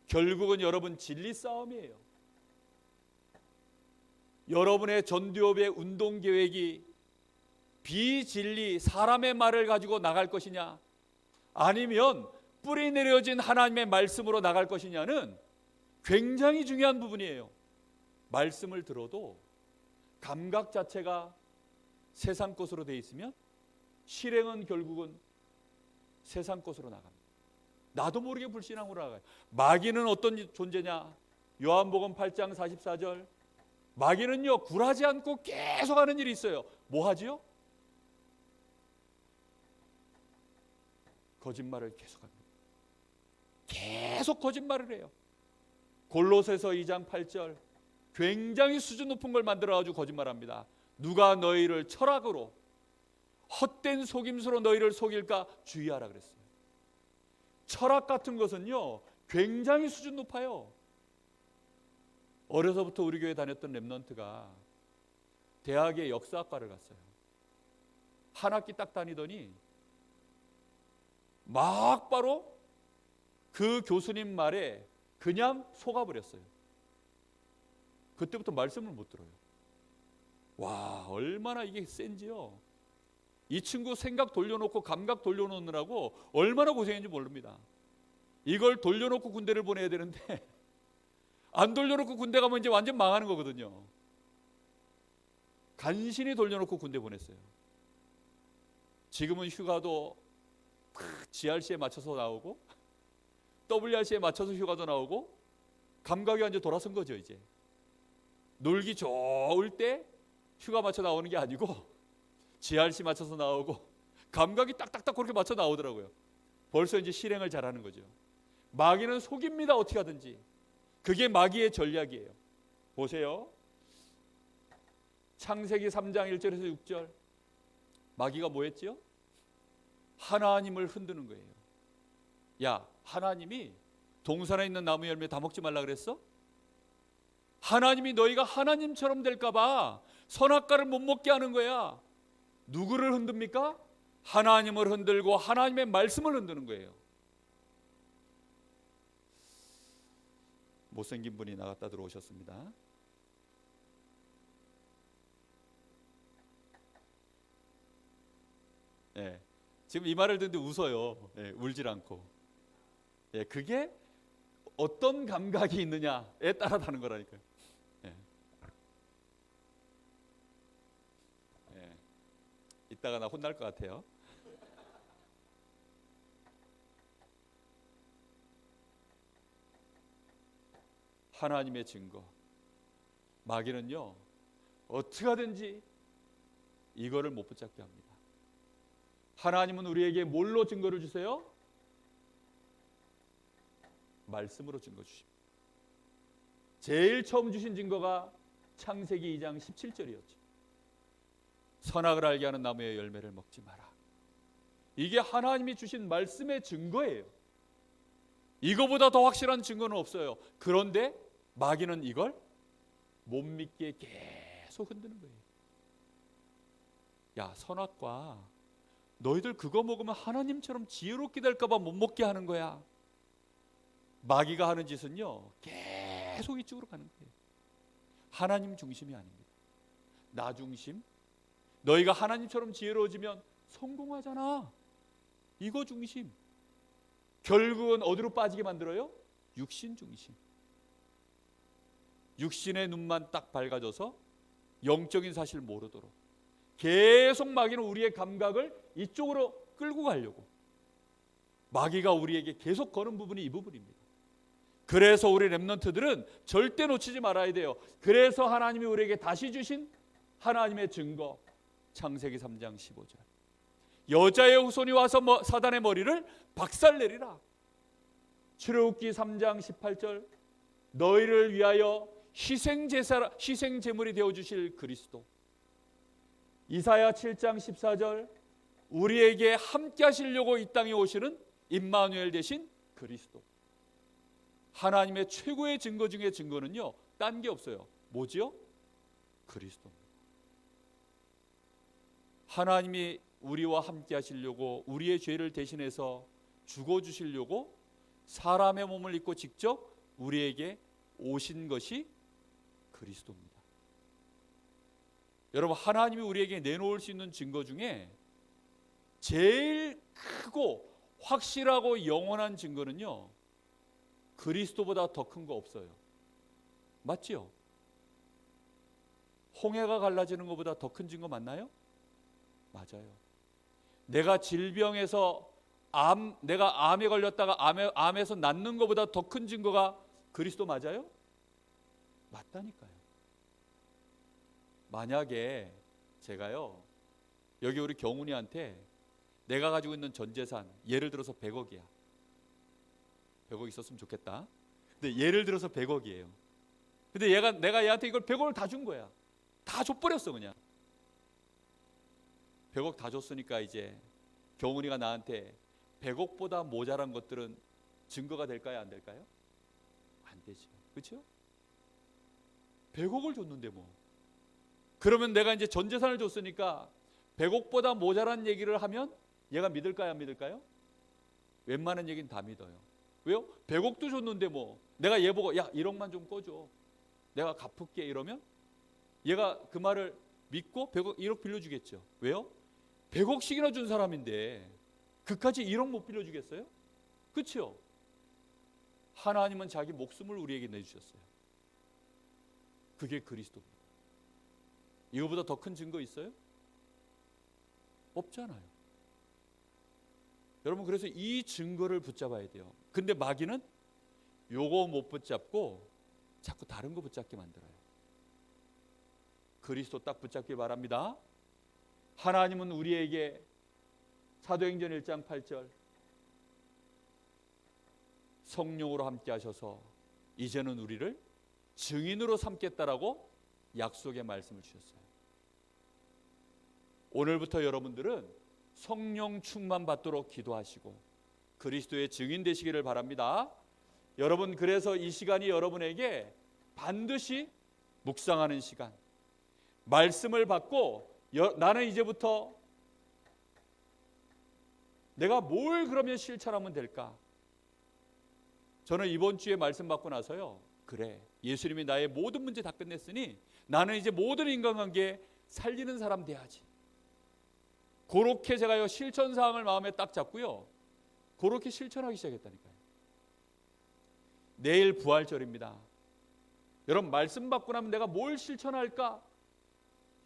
결국은 여러분 진리 싸움이에요. 여러분의 전두엽의 운동 계획이 비진리 사람의 말을 가지고 나갈 것이냐 아니면 뿌리 내려진 하나님의 말씀으로 나갈 것이냐는 굉장히 중요한 부분이에요. 말씀을 들어도 감각 자체가 세상 것으로 되어 있으면 실행은 결국은 세상 것으로 나갑니다. 나도 모르게 불신앙으로 나가요. 마귀는 어떤 존재냐? 요한복음 8장 44절. 마귀는요 굴하지 않고 계속 하는 일이 있어요. 뭐 하지요? 거짓말을 계속합니다. 계속 거짓말을 해요. 골로새서 2장 8절. 굉장히 수준 높은 걸 만들어가지고 거짓말합니다. 누가 너희를 철학으로 헛된 속임수로 너희를 속일까 주의하라 그랬어요. 철학 같은 것은요 굉장히 수준 높아요. 어려서부터 우리 교회 다녔던 렘넌트가 대학의 역사학과를 갔어요. 한 학기 딱 다니더니 막바로 그 교수님 말에 그냥 속아버렸어요. 그때부터 말씀을 못 들어요. 와, 얼마나 이게 센지요. 이 친구 생각 돌려놓고 감각 돌려놓느라고 얼마나 고생했는지 모릅니다. 이걸 돌려놓고 군대를 보내야 되는데 안 돌려놓고 군대 가면 이제 완전 망하는 거거든요. 간신히 돌려놓고 군대 보냈어요. 지금은 휴가도 GRC에 맞춰서 나오고 WRC에 맞춰서 휴가도 나오고 감각이 완전 돌아선 거죠. 이제 놀기 좋을 때 휴가 맞춰 나오는 게 아니고 GRC 맞춰서 나오고 감각이 딱딱딱 그렇게 맞춰 나오더라고요. 벌써 이제 실행을 잘하는 거죠. 마귀는 속입니다. 어떻게 하든지. 그게 마귀의 전략이에요. 보세요. 창세기 3장 1절에서 6절. 마귀가 뭐 했지요? 하나님을 흔드는 거예요. 야, 하나님이 동산에 있는 나무 열매 다 먹지 말라 그랬어? 하나님이 너희가 하나님처럼 될까 봐 선악과를 못 먹게 하는 거야. 누구를 흔듭니까? 하나님을 흔들고 하나님의 말씀을 흔드는 거예요. 못생긴 분이 나갔다 들어오셨습니다. 네, 지금 이 말을 듣는데 웃어요. 네, 울질 않고. 네, 그게 어떤 감각이 있느냐에 따라 다른 거라니까요. 네. 네. 이따가 나 혼날 것 같아요. 하나님의 증거. 마귀는요, 어떻게 하든지 이거를 못 붙잡게 합니다. 하나님은 우리에게 뭘로 증거를 주세요? 말씀으로 증거 주십니다. 제일 처음 주신 증거가 창세기 2장 17절이었죠. 선악을 알게 하는 나무의 열매를 먹지 마라. 이게 하나님이 주신 말씀의 증거예요. 이거보다 더 확실한 증거는 없어요. 그런데 마귀는 이걸 못 믿게 계속 흔드는 거예요. 야, 선악과 너희들 그거 먹으면 하나님처럼 지혜롭게 될까 봐 못 먹게 하는 거야. 마귀가 하는 짓은요, 계속 이쪽으로 가는 거예요. 하나님 중심이 아닙니다. 나 중심. 너희가 하나님처럼 지혜로워지면 성공하잖아. 이거 중심. 결국은 어디로 빠지게 만들어요? 육신 중심. 육신의 눈만 딱 밝아져서 영적인 사실을 모르도록 계속 마귀는 우리의 감각을 이쪽으로 끌고 가려고. 마귀가 우리에게 계속 거는 부분이 이 부분입니다. 그래서 우리 렘넌트들은 절대 놓치지 말아야 돼요. 그래서 하나님이 우리에게 다시 주신 하나님의 증거, 창세기 3장 15절. 여자의 후손이 와서 사단의 머리를 박살내리라. 출애굽기 3장 18절. 너희를 위하여 희생제물이 되어주실 그리스도. 이사야 7장 14절. 우리에게 함께 하시려고 이 땅에 오시는 임마누엘 되신 그리스도. 하나님의 최고의 증거 중에 증거는요, 딴 게 없어요. 뭐지요? 그리스도입니다. 하나님이 우리와 함께 하시려고, 우리의 죄를 대신해서 죽어주시려고 사람의 몸을 입고 직접 우리에게 오신 것이 그리스도입니다. 여러분, 하나님이 우리에게 내놓을 수 있는 증거 중에 제일 크고 확실하고 영원한 증거는요, 그리스도보다 더 큰 거 없어요. 맞지요? 홍해가 갈라지는 것보다 더 큰 증거 맞나요? 맞아요. 내가 질병에서 내가 암에 걸렸다가 암에서 낫는 것보다 더 큰 증거가 그리스도 맞아요? 맞다니까요. 만약에 제가요, 여기 우리 경훈이한테 내가 가지고 있는 전 재산, 예를 들어서 100억이야. 100억 있었으면 좋겠다. 근데 예를 들어서 100억이에요. 근데 내가 얘한테 이걸 100억을 다 준 거야. 다 줘버렸어 그냥. 100억 다 줬으니까 이제 경훈이가 나한테 100억보다 모자란 것들은 증거가 될까요? 안 될까요? 안 되죠. 그렇죠? 100억을 줬는데 뭐. 그러면 내가 이제 전 재산을 줬으니까 100억보다 모자란 얘기를 하면 얘가 믿을까요, 안 믿을까요? 웬만한 얘기는 다 믿어요. 왜요? 100억도 줬는데 뭐 내가 얘 보고 야 1억만 좀 꺼줘, 내가 갚을게 이러면 얘가 그 말을 믿고 100억, 1억 빌려주겠죠. 왜요? 100억씩이나 준 사람인데 그까지 1억 못 빌려주겠어요? 그렇죠? 하나님은 자기 목숨을 우리에게 내주셨어요. 그게 그리스도입니다. 이거보다 더 큰 증거 있어요? 없잖아요. 여러분, 그래서 이 증거를 붙잡아야 돼요. 근데 마귀는 요거 못 붙잡고 자꾸 다른 거 붙잡게 만들어요. 그리스도 딱 붙잡길 바랍니다. 하나님은 우리에게 사도행전 1장 8절 성령으로 함께 하셔서 이제는 우리를 증인으로 삼겠다라고 약속의 말씀을 주셨어요. 오늘부터 여러분들은 성령 충만 받도록 기도하시고 그리스도의 증인 되시기를 바랍니다. 여러분, 그래서 이 시간이 여러분에게 반드시 묵상하는 시간, 말씀을 받고 나는 이제부터 내가 뭘 그러면 실천하면 될까? 저는 이번 주에 말씀 받고 나서요, 그래, 예수님이 나의 모든 문제 다 끝냈으니 나는 이제 모든 인간관계 살리는 사람 돼야지. 그렇게 제가요 실천사항을 마음에 딱 잡고요, 그렇게 실천하기 시작했다니까요. 내일 부활절입니다. 여러분, 말씀 받고 나면 내가 뭘 실천할까?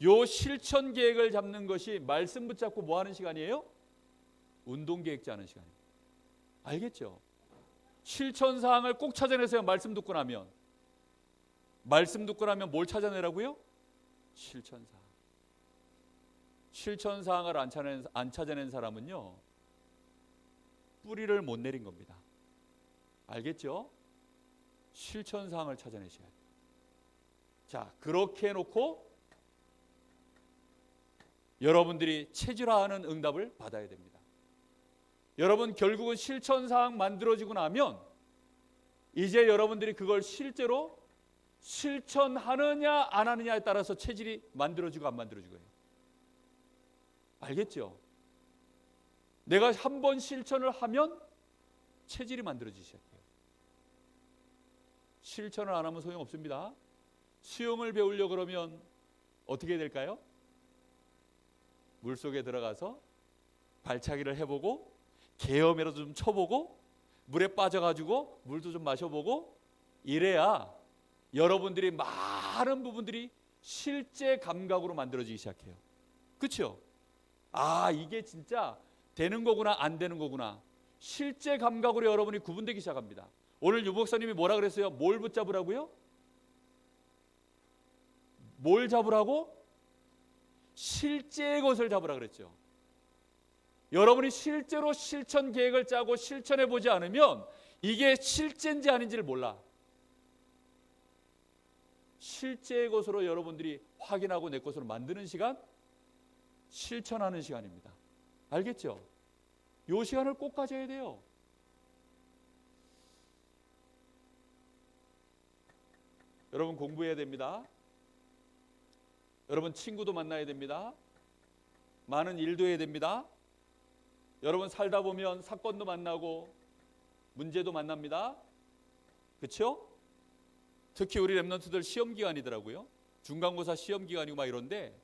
요 실천 계획을 잡는 것이 말씀 붙잡고 뭐 하는 시간이에요? 운동 계획 짜는 시간이에요. 알겠죠? 실천 사항을 꼭 찾아내세요. 말씀 듣고 나면. 말씀 듣고 나면 뭘 찾아내라고요? 실천 사항. 실천 사항을 안 찾아낸 사람은요, 뿌리를 못 내린 겁니다. 알겠죠? 실천 사항을 찾아내셔야 돼요. 자, 그렇게 해놓고 여러분들이 체질화하는 응답을 받아야 됩니다. 여러분, 결국은 실천 사항 만들어지고 나면 이제 여러분들이 그걸 실제로 실천하느냐 안 하느냐에 따라서 체질이 만들어지고 안 만들어지고요. 알겠죠? 내가 한 번 실천을 하면 체질이 만들어지기 시작해요. 실천을 안 하면 소용없습니다. 수영을 배우려고 그러면 어떻게 될까요? 물속에 들어가서 발차기를 해보고 계엄이라도 좀 쳐보고 물에 빠져가지고 물도 좀 마셔보고 이래야 여러분들이 많은 부분들이 실제 감각으로 만들어지기 시작해요. 그렇죠? 아, 이게 진짜 되는 거구나 안 되는 거구나. 실제 감각으로 여러분이 구분되기 시작합니다. 오늘 유 목사님이 뭐라 그랬어요? 뭘 붙잡으라고요? 뭘 잡으라고? 실제의 것을 잡으라 그랬죠. 여러분이 실제로 실천 계획을 짜고 실천해 보지 않으면 이게 실제인지 아닌지를 몰라. 실제의 것으로 여러분들이 확인하고 내 것으로 만드는 시간, 실천하는 시간입니다. 알겠죠? 이 시간을 꼭 가져야 돼요. 여러분, 공부해야 됩니다. 여러분, 친구도 만나야 됩니다. 많은 일도 해야 됩니다. 여러분, 살다 보면 사건도 만나고 문제도 만납니다. 그렇죠? 특히 우리 랩런트들 시험 기간이더라고요. 중간고사 시험 기간이고 막 이런데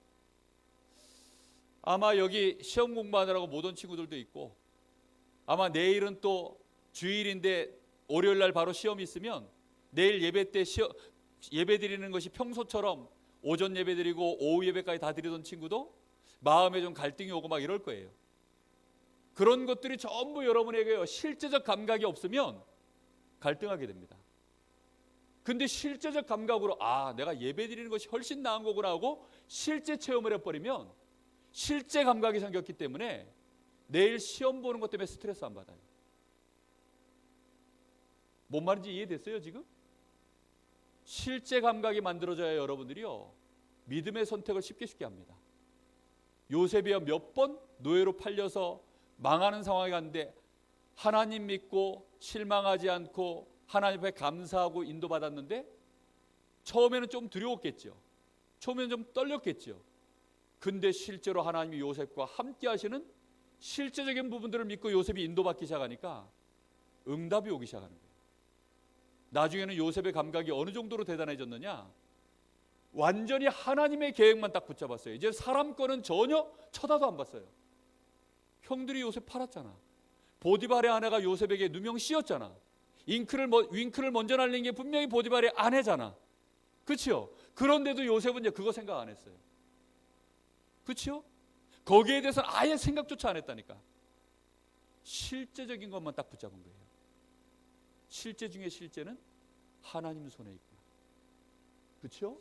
아마 여기 시험 공부하느라고 못 온 친구들도 있고 아마 내일은 또 주일인데 월요일 날 바로 시험이 있으면 내일 예배 때 예배 드리는 것이 평소처럼 오전 예배 드리고 오후 예배까지 다 드리던 친구도 마음에 좀 갈등이 오고 막 이럴 거예요. 그런 것들이 전부 여러분에게 실제적 감각이 없으면 갈등하게 됩니다. 근데 실제적 감각으로 아, 내가 예배 드리는 것이 훨씬 나은 거구나 하고 실제 체험을 해버리면 실제 감각이 생겼기 때문에 내일 시험 보는 것 때문에 스트레스 안 받아요. 뭔 말인지 이해됐어요 지금? 실제 감각이 만들어져야 여러분들이요 믿음의 선택을 쉽게 합니다. 요셉이야 몇 번 노예로 팔려서 망하는 상황이 갔는데 하나님 믿고 실망하지 않고 하나님 앞에 감사하고 인도받았는데 처음에는 좀 두려웠겠죠. 처음에는 좀 떨렸겠죠. 근데 실제로 하나님이 요셉과 함께 하시는 실제적인 부분들을 믿고 요셉이 인도받기 시작하니까 응답이 오기 시작하는 거예요. 나중에는 요셉의 감각이 어느 정도로 대단해졌느냐, 완전히 하나님의 계획만 딱 붙잡았어요. 이제 사람 거는 전혀 쳐다도 안 봤어요. 형들이 요셉 팔았잖아. 보디발의 아내가 요셉에게 누명 씌웠잖아. 윙크를 먼저 날린 게 분명히 보디발의 아내잖아. 그렇죠? 그런데도 요셉은 이제 그거 생각 안 했어요. 그렇죠? 거기에 대해서는 아예 생각조차 안 했다니까. 실제적인 것만 딱 붙잡은 거예요. 실제 중에 실제는 하나님 손에 있구나. 그렇죠?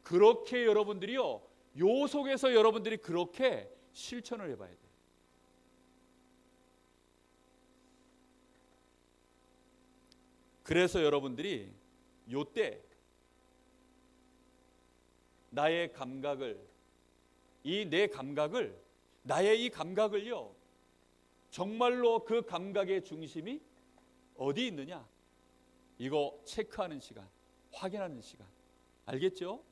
그렇게 여러분들이요, 요 속에서 여러분들이 그렇게 실천을 해봐야 돼요. 그래서 여러분들이 요때 나의 감각을, 나의 이 감각을요, 정말로 그 감각의 중심이 어디 있느냐, 이거 체크하는 시간, 확인하는 시간. 알겠죠?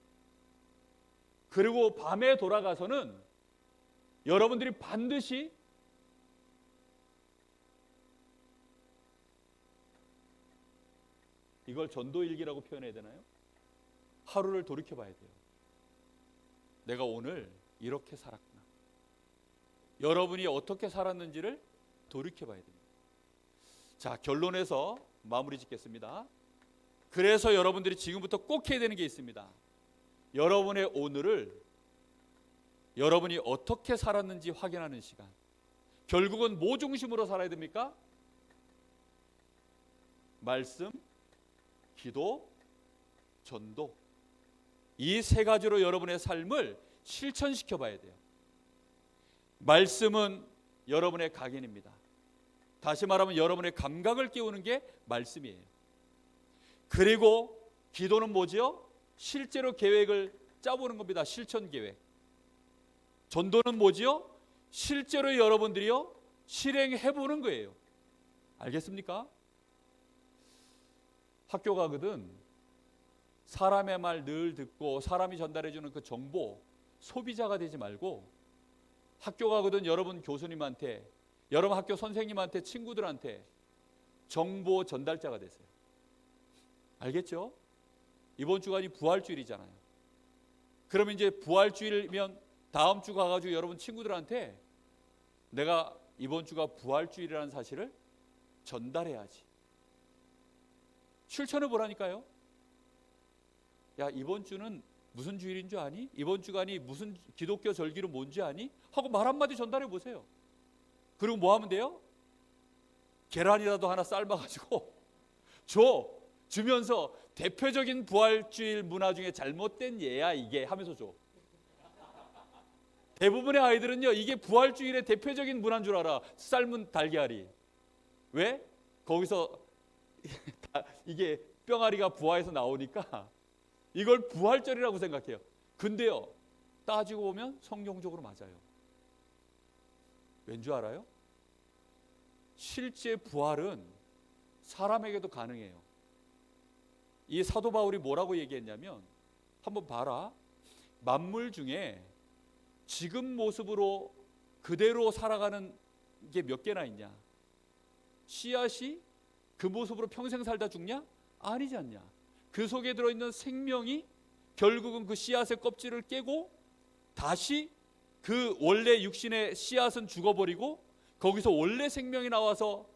그리고 밤에 돌아가서는 여러분들이 반드시 이걸 전도일기라고 표현해야 되나요? 하루를 돌이켜봐야 돼요. 내가 오늘 이렇게 살았구나. 여러분이 어떻게 살았는지를 돌이켜봐야 됩니다. 자, 결론에서 마무리 짓겠습니다. 그래서 여러분들이 지금부터 꼭 해야 되는 게 있습니다. 여러분의 오늘을 여러분이 어떻게 살았는지 확인하는 시간. 결국은 뭐 중심으로 살아야 됩니까? 말씀, 기도, 전도. 이 세 가지로 여러분의 삶을 실천시켜 봐야 돼요. 말씀은 여러분의 각인입니다. 다시 말하면 여러분의 감각을 깨우는 게 말씀이에요. 그리고 기도는 뭐지요? 실제로 계획을 짜보는 겁니다. 실천 계획. 전도는 뭐지요? 실제로 여러분들이요, 실행해 보는 거예요. 알겠습니까? 학교 가거든 사람의 말 늘 듣고 사람이 전달해 주는 그 정보 소비자가 되지 말고, 학교 가거든 여러분 교수님한테, 여러분 학교 선생님한테, 친구들한테 정보 전달자가 되세요. 알겠죠? 이번 주간이 부활주일이잖아요. 그러면 이제 부활주일이면 다음 주 가가지고 여러분 친구들한테 내가 이번 주가 부활주일이라는 사실을 전달해야지. 실천해 보라니까요. 야, 이번 주는 무슨 주일인 줄 아니? 이번 주간이 무슨 기독교 절기로 뭔지 아니? 하고 말 한마디 전달해 보세요. 그리고 뭐 하면 돼요? 계란이라도 하나 삶아가지고 주면서 대표적인 부활주일 문화 중에 잘못된 예야 이게 하면서 줘. 대부분의 아이들은요, 이게 부활주일의 대표적인 문화인 줄 알아. 삶은 달걀이. 왜? 거기서 이게 뿅아리가 부화해서 나오니까 이걸 부활절이라고 생각해요. 근데요, 따지고 보면 성경적으로 맞아요. 왠 줄 알아요? 실제 부활은 사람에게도 가능해요. 이 사도 바울이 뭐라고 얘기했냐면, 한번 봐라. 만물 중에 지금 모습으로 그대로 살아가는 게 몇 개나 있냐? 씨앗이 그 모습으로 평생 살다 죽냐? 아니지 않냐? 그 속에 들어있는 생명이 결국은 그 씨앗의 껍질을 깨고 다시 그 원래 육신의 씨앗은 죽어버리고 거기서 원래 생명이 나와서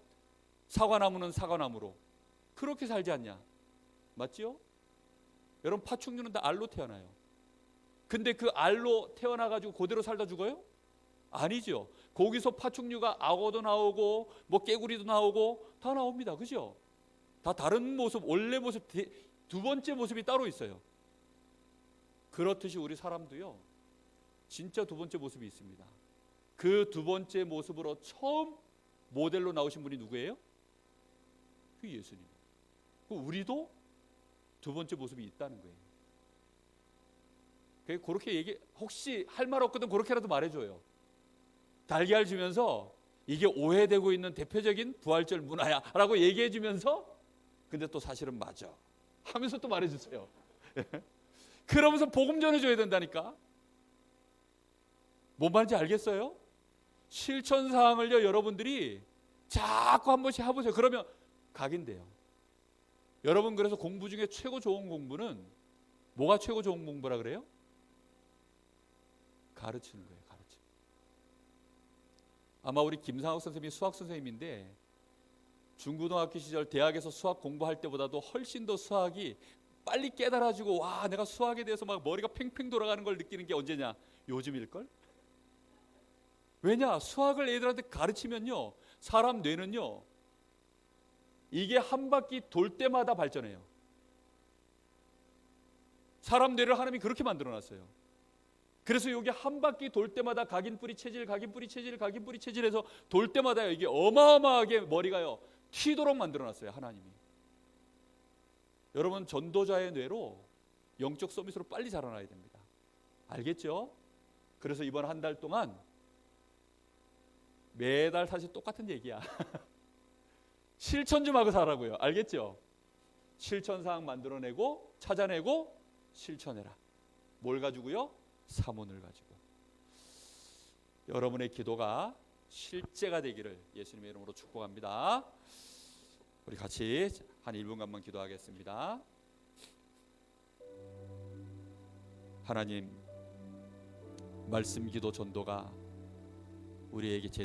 사과나무는 사과나무로 그렇게 살지 않냐? 맞죠? 여러분, 파충류는 다 알로 태어나요. 근데 그 알로 태어나가지고 그대로 살다 죽어요? 아니죠. 거기서 파충류가 악어도 나오고 뭐 깨구리도 나오고 다 나옵니다. 그죠? 다 다른 모습, 원래 모습, 두 번째 모습이 따로 있어요. 그렇듯이 우리 사람도요, 진짜 두 번째 모습이 있습니다. 그 두 번째 모습으로 처음 모델로 나오신 분이 누구예요? 그 예수님. 우리도 두 번째 모습이 있다는 거예요. 그렇게 혹시 할 말 없거든 그렇게라도 말해줘요. 달걀 주면서 이게 오해되고 있는 대표적인 부활절 문화야 라고 얘기해 주면서, 근데 또 사실은 맞아 하면서 또 말해주세요. 그러면서 복음 전해줘야 된다니까. 뭔 말인지 알겠어요? 실천 사항을요 여러분들이 자꾸 한 번씩 해보세요. 그러면 각인돼요. 여러분 그래서 공부 중에 최고 좋은 공부는 뭐가 최고 좋은 공부라 그래요? 가르치는 거예요. 가르치는. 아마 우리 김상욱 선생님이 수학 선생님인데 중고등학교 시절 대학에서 수학 공부할 때보다도 훨씬 더 수학이 빨리 깨달아지고 와 내가 수학에 대해서 막 머리가 팽팽 돌아가는 걸 느끼는 게 언제냐? 요즘일걸? 왜냐? 수학을 애들한테 가르치면요 사람 뇌는요 이게 한 바퀴 돌 때마다 발전해요. 사람 뇌를 하나님이 그렇게 만들어놨어요. 그래서 여기 한 바퀴 돌 때마다 각인뿌리 체질, 각인뿌리 체질, 각인뿌리 체질해서 돌 때마다요 이게 어마어마하게 머리가요 튀도록 만들어놨어요 하나님이. 여러분 전도자의 뇌로 영적 서밋으로 빨리 자라나야 됩니다. 알겠죠? 그래서 이번 한 달 동안 매달 사실 똑같은 얘기야. 실천 좀 하고 살라고요. 알겠죠? 실천사항 만들어내고 찾아내고 실천해라. 뭘 가지고요? 사문을 가지고. 여러분의 기도가 실제가 되기를 예수님의 이름으로 축복합니다. 우리 같이 한 1분간만 기도하겠습니다. 하나님, 말씀 기도 전도가 우리에게